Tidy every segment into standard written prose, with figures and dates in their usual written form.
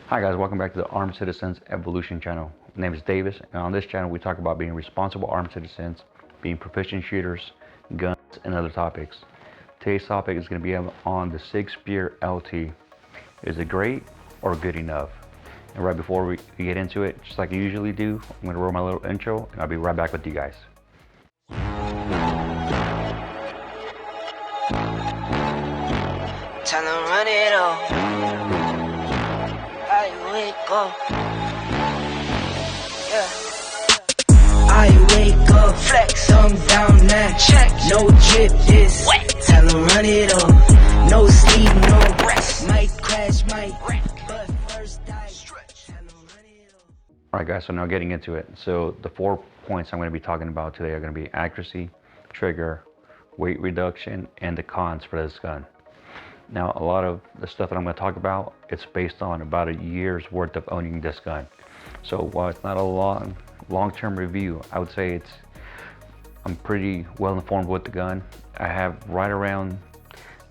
Hi guys, welcome back to the Armed Citizens Evolution channel. My name is Davis, and on this channel we talk about being responsible armed citizens, being proficient shooters, guns, and other topics. Today's topic is going to be on the Sig Spear LT. Is it great or good enough? And right before we get into it, just like I usually do, I'm going to roll my little intro and I'll be right back with you guys. Tell them run it on. I wake up. Yeah. I wake up, flex, thumbs down now. Check, no drip, this wet. Tell them run it on. No sleep, no rest. Might crash, might wreck, but first I stretch. Tell them run it on. Alright guys, so now getting into it. So the 4 points I'm going to be talking about today are going to be accuracy, trigger, weight reduction, and the cons for this gun. Now, a lot of the stuff that I'm going to talk about, it's based on about a year's worth of owning this gun. So while it's not a long-term review, I would say I'm pretty well informed with the gun. I have right around,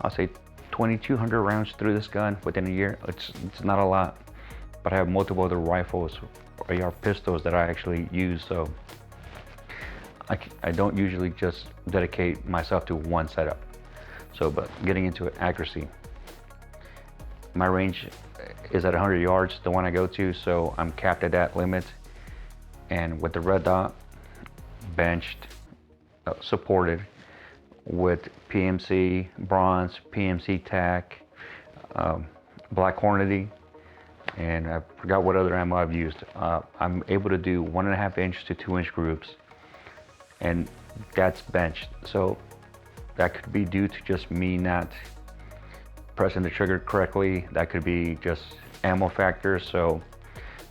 I'll say 2,200 rounds through this gun within a year. It's not a lot, but I have multiple other rifles or AR pistols that I actually use. So I don't usually just dedicate myself to one setup. So, but getting into it, accuracy. My range is at 100 yards, the one I go to, so I'm capped at that limit. And with the red dot, benched, supported with PMC, bronze, PMC tack, black hornady, and I forgot what other ammo I've used. I'm able to do 1.5 inch to 2 inch groups, and that's benched. So that could be due to just me not pressing the trigger correctly. That could be just ammo factors. So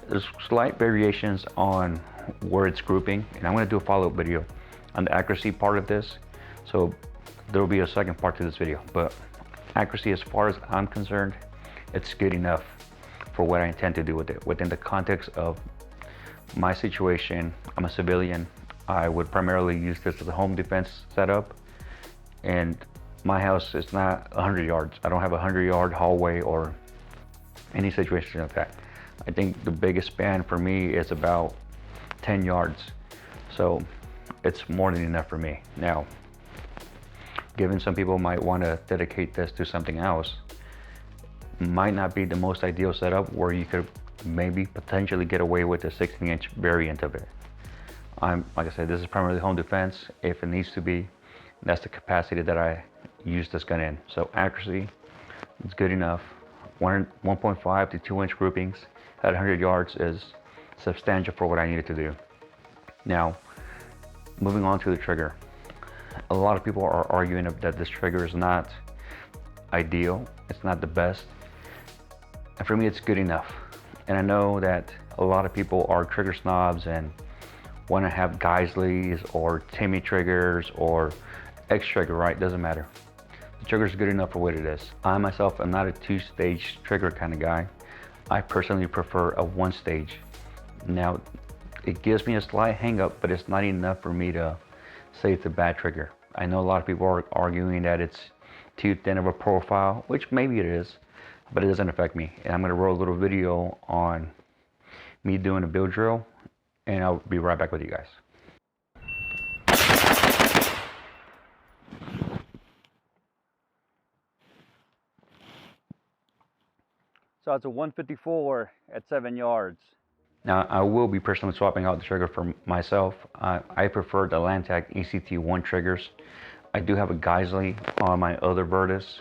there's slight variations on where it's grouping, and I'm going to do a follow-up video on the accuracy part of this. So there will be a second part to this video, but accuracy, as far as I'm concerned, it's good enough for what I intend to do with it. Within the context of my situation, I'm a civilian. I would primarily use this as a home defense setup. And my house is not 100 yards. I don't have a 100-yard hallway or any situation like that. I think the biggest span for me is about 10 yards. So it's more than enough for me. Now, given some people might want to dedicate this to something else, might not be the most ideal setup where you could maybe potentially get away with a 16-inch variant of it. Like I said, this is primarily home defense. If it needs to be, that's the capacity that I use this gun in. So accuracy is good enough. 1.5 to 2 inch groupings at 100 yards is substantial for what I needed to do. Now, moving on to the trigger. A lot of people are arguing that this trigger is not ideal. It's not the best. And for me, it's good enough. And I know that a lot of people are trigger snobs and want to have Geisleys or Timmy triggers or X trigger, right? Doesn't matter. The trigger is good enough for what it is. I myself am not a 2-stage trigger kind of guy. I personally prefer a 1-stage. Now, it gives me a slight hang up, but it's not enough for me to say it's a bad trigger. I know a lot of people are arguing that it's too thin of a profile, which maybe it is, but it doesn't affect me. And I'm going to roll a little video on me doing a build drill, and I'll be right back with you guys. So it's a 154 at 7 yards. Now, I will be personally swapping out the trigger for myself. I prefer the Lantac ECT1 triggers. I do have a Geisley on my other Virtus.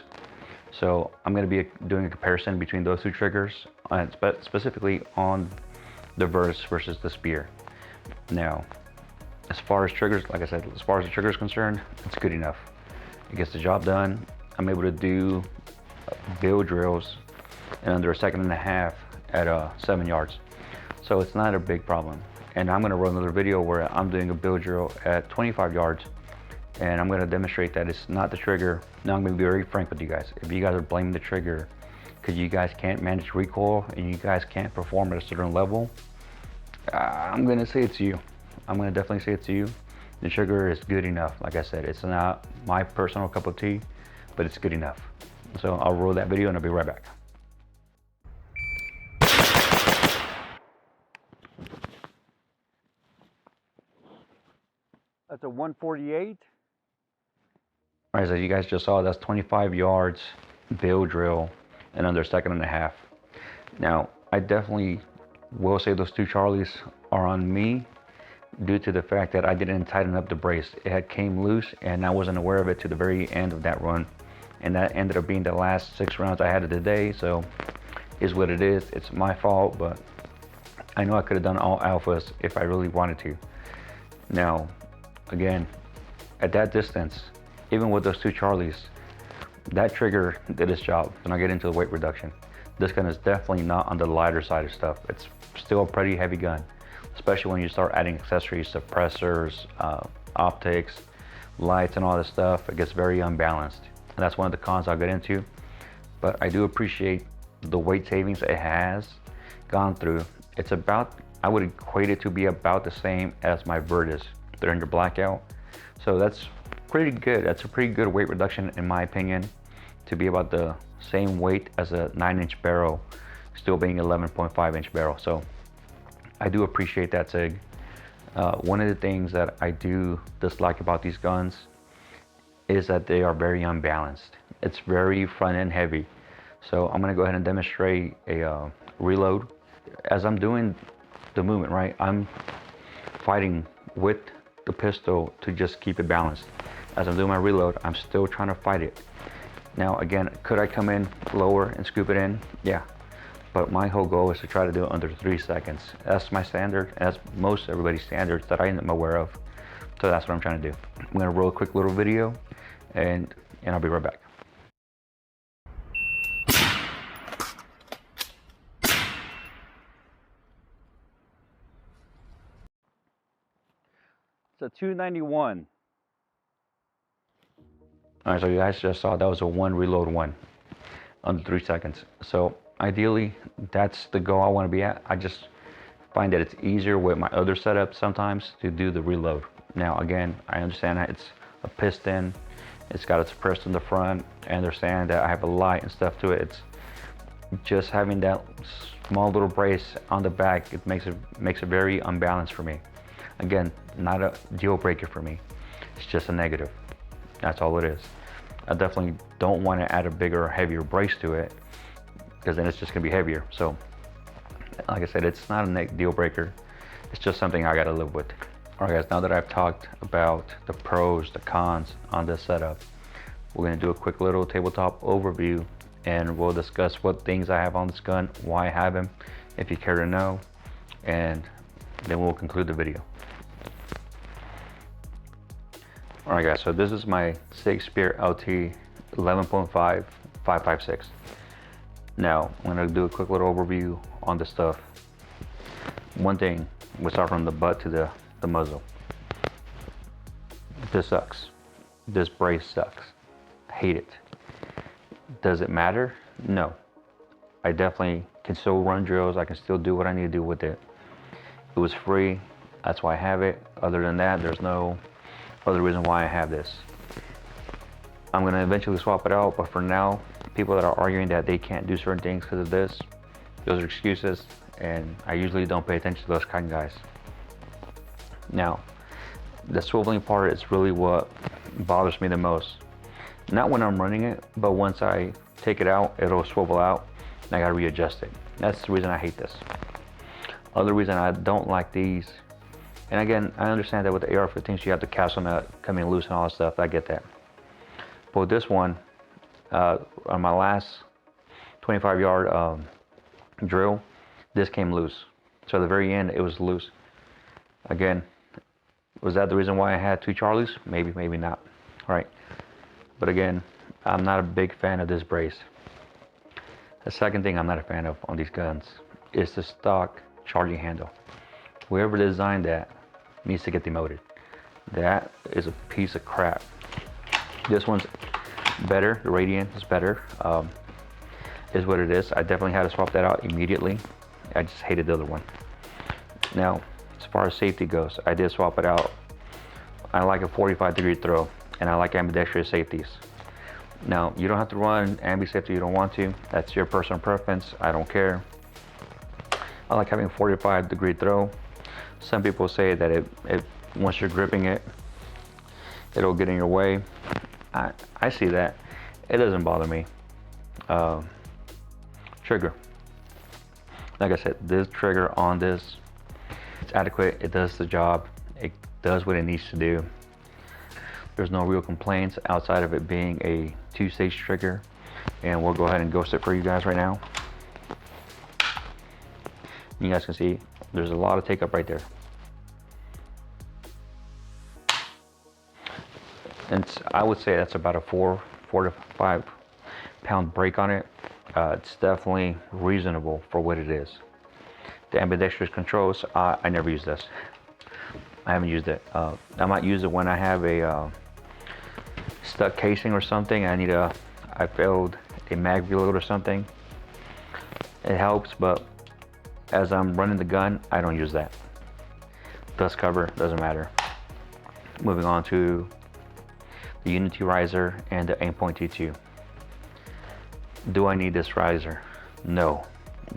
So I'm going to be doing a comparison between those two triggers, specifically on the Virtus versus the Spear. Now, as far as triggers, like I said, as far as the trigger is concerned, it's good enough. It gets the job done. I'm able to do build drills in under 1.5 seconds at 7 yards. So it's not a big problem. And I'm gonna run another video where I'm doing a build drill at 25 yards, and I'm gonna demonstrate that it's not the trigger. Now I'm gonna be very frank with you guys. If you guys are blaming the trigger because you guys can't manage recoil and you guys can't perform at a certain level, I'm gonna say it's you. I'm gonna definitely say it's you. The trigger is good enough. Like I said, it's not my personal cup of tea, but it's good enough. So I'll roll that video and I'll be right back. That's a 148. All right, so you guys just saw that's 25 yards bill drill in under a second and a half. Now, I definitely will say those two Charlies are on me due to the fact that I didn't tighten up the brace. It had came loose and I wasn't aware of it to the very end of that run. And that ended up being the last 6 rounds I had of the day, so is what it is. It's my fault, but I know I could have done all alphas if I really wanted to. Now, again, at that distance, even with those two Charlies, that trigger did its job. When I get into the weight reduction, this gun is definitely not on the lighter side of stuff. It's still a pretty heavy gun, especially when you start adding accessories, suppressors, optics, lights, and all this stuff. It gets very unbalanced. And that's one of the cons I'll get into. But I do appreciate the weight savings it has gone through. It's about, I would equate it to be about the same as my Virtus. They're under blackout. So that's pretty good. That's a pretty good weight reduction in my opinion, to be about the same weight as a 9-inch barrel, still being 11.5-inch barrel. So I do appreciate that, Sig. One of the things that I do dislike about these guns is that they are very unbalanced. It's very front end heavy. So I'm gonna go ahead and demonstrate a reload. As I'm doing the movement, right, I'm fighting with the pistol to just keep it balanced. As I'm doing my reload, I'm still trying to fight it. Now again, could I come in lower and scoop it in? Yeah. But my whole goal is to try to do it under 3 seconds. That's my standard, and that's most everybody's standards that I am aware of. So that's what I'm trying to do. I'm gonna roll a quick little video and I'll be right back. It's a 291. All right, so you guys just saw that was a one reload one under 3 seconds. So ideally, that's the goal I want to be at. I just find that it's easier with my other setup sometimes to do the reload. Now again, I understand that it's a piston, it's got a suppressor in the front. I understand that I have a light and stuff to it. It's just having that small little brace on the back, it makes it very unbalanced for me. Again, not a deal breaker for me. It's just a negative. That's all it is. I definitely don't want to add a bigger, heavier brace to it, because then it's just gonna be heavier. So, like I said, it's not a deal breaker. It's just something I gotta live with. All right, guys. Now that I've talked about the pros, the cons on this setup, we're gonna do a quick little tabletop overview, and we'll discuss what things I have on this gun, why I have them, if you care to know, and then we'll conclude the video. All right, guys, so this is my Sig Spear LT 11.5 5.56. Now, I'm gonna do a quick little overview on this stuff. One thing, we'll start from the butt to the muzzle. This sucks. This brace sucks. Hate it. Does it matter? No. I definitely can still run drills. I can still do what I need to do with it. It was free, that's why I have it. Other than that, there's no other reason why I have this. I'm gonna eventually swap it out, but for now, people that are arguing that they can't do certain things because of this, those are excuses, and I usually don't pay attention to those kind of guys. Now, the swiveling part is really what bothers me the most. Not when I'm running it, but once I take it out, it'll swivel out, and I gotta readjust it. That's the reason I hate this. Other reason I don't like these, and again, I understand that with the AR-15s, you have to catch them out, coming loose and all that stuff. I get that. But with this one, on my last 25-yard drill, this came loose. So at the very end, it was loose. Again, was that the reason why I had two Charlies? Maybe, maybe not. All right. But again, I'm not a big fan of this brace. The second thing I'm not a fan of on these guns is the stock charging handle. Whoever designed that needs to get demoted. That is a piece of crap. This one's better. The Radiant is better. Is what it is. I definitely had to swap that out immediately. I just hated the other one. Now, as far as safety goes, I did swap it out. I like a 45-degree throw, and I like ambidextrous safeties. Now, you don't have to run ambi safety if you don't want to. That's your personal preference. I don't care. I like having a 45-degree throw. Some people say that it once you're gripping it, it'll get in your way. I see that. It doesn't bother me. Trigger. Like I said, this trigger on this, it's adequate. It does the job. It does what it needs to do. There's no real complaints outside of it being a 2-stage trigger. And we'll go ahead and ghost it for you guys right now. You guys can see there's a lot of take up right there. And I would say that's about a 4 to 5 pound brake on it. It's definitely reasonable for what it is. The ambidextrous controls, I never use this. I haven't used it. I might use it when I have a stuck casing or something. I failed a mag reload or something. It helps, but as I'm running the gun, I don't use that. Dust cover, doesn't matter. Moving on to the Unity riser and the aim point T2. Do I need this riser? No.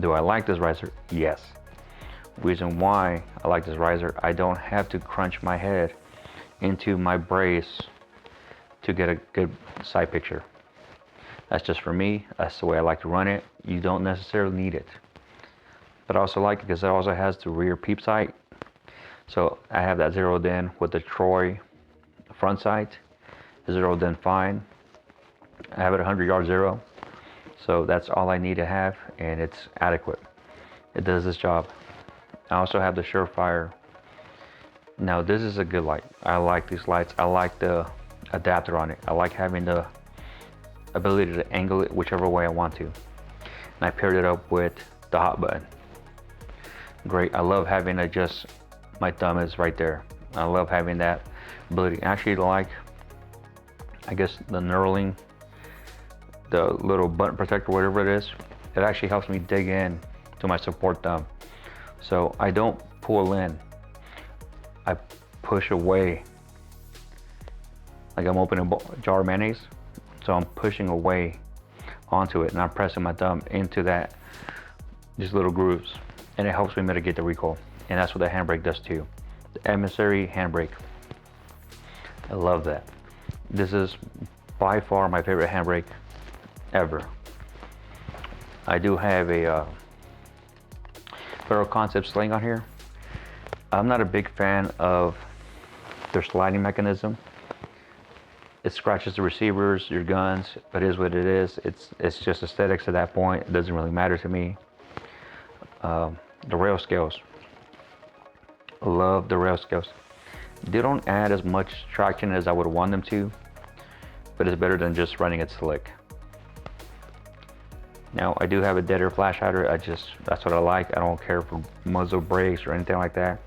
Do I like this riser? Yes. Reason why I like this riser, I don't have to crunch my head into my brace to get a good side picture. That's just for me. That's the way I like to run it. You don't necessarily need it. But I also like it because it also has the rear peep sight. So I have that zeroed in with the Troy front sight. Zeroed in fine. I have it 100 yard zero. So that's all I need to have, and it's adequate. It does this job. I also have the Surefire. Now this is a good light. I like these lights. I like the adapter on it. I like having the ability to angle it whichever way I want to. And I paired it up with the hot button. Great. I love having it just, my thumb is right there. I love having that ability. Actually, like, I guess the knurling, the little button protector, whatever it is, it actually helps me dig in to my support thumb. So I don't pull in, I push away. Like I'm opening a jar of mayonnaise, so I'm pushing away onto it and I'm pressing my thumb into these little grooves, and it helps me mitigate the recoil. And that's what the handbrake does too. The accessory handbrake, I love that. This is by far my favorite handbrake ever. I do have a Aero concept sling on here. I'm not a big fan of their sliding mechanism. It scratches the receivers, your guns, but it is what it is. It's just aesthetics at that point. It doesn't really matter to me. The rail scales. I love the rail scales. They don't add as much traction as I would want them to, but it's better than just running it slick. Now I do have a dead air flash hider. That's what I like. I don't care for muzzle brakes or anything like that.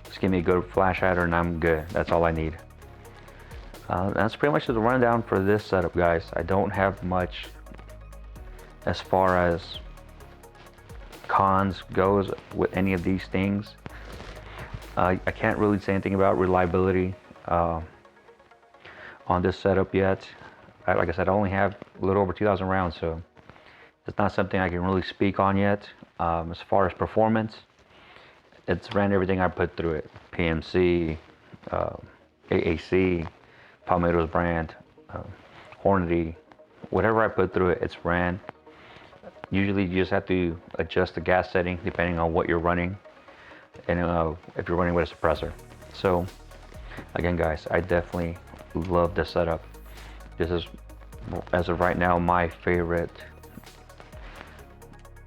Just give me a good flash hider and I'm good. That's all I need. That's pretty much the rundown for this setup, guys. I don't have much as far as cons goes with any of these things. I can't really say anything about reliability on this setup yet. Like I said, I only have a little over 2,000 rounds, so it's not something I can really speak on yet. As far as performance, it's ran everything I put through it. PMC, AAC, Palmetto's brand, Hornady, whatever I put through it, it's ran. Usually you just have to adjust the gas setting depending on what you're running, and if you're running with a suppressor. So again, guys, I definitely love this setup. This is, as of right now, my favorite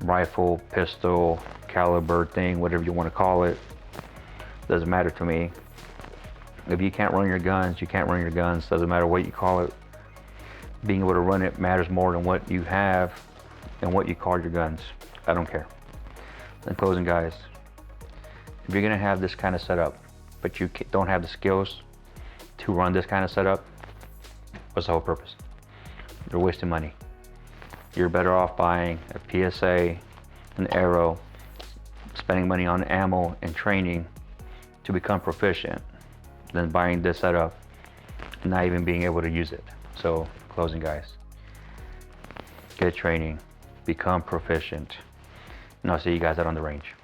rifle, pistol, caliber thing, whatever you want to call it. Doesn't matter to me. If you can't run your guns, you can't run your guns. Doesn't matter what you call it. Being able to run it matters more than what you have and what you call your guns. I don't care. In closing, guys, if you're gonna have this kind of setup, but you don't have the skills to run this kind of setup, what's the whole purpose? You're wasting money. You're better off buying a PSA, an Aero, spending money on ammo and training to become proficient than buying this setup and not even being able to use it. So, closing, guys, get training, become proficient, and I'll see you guys out on the range.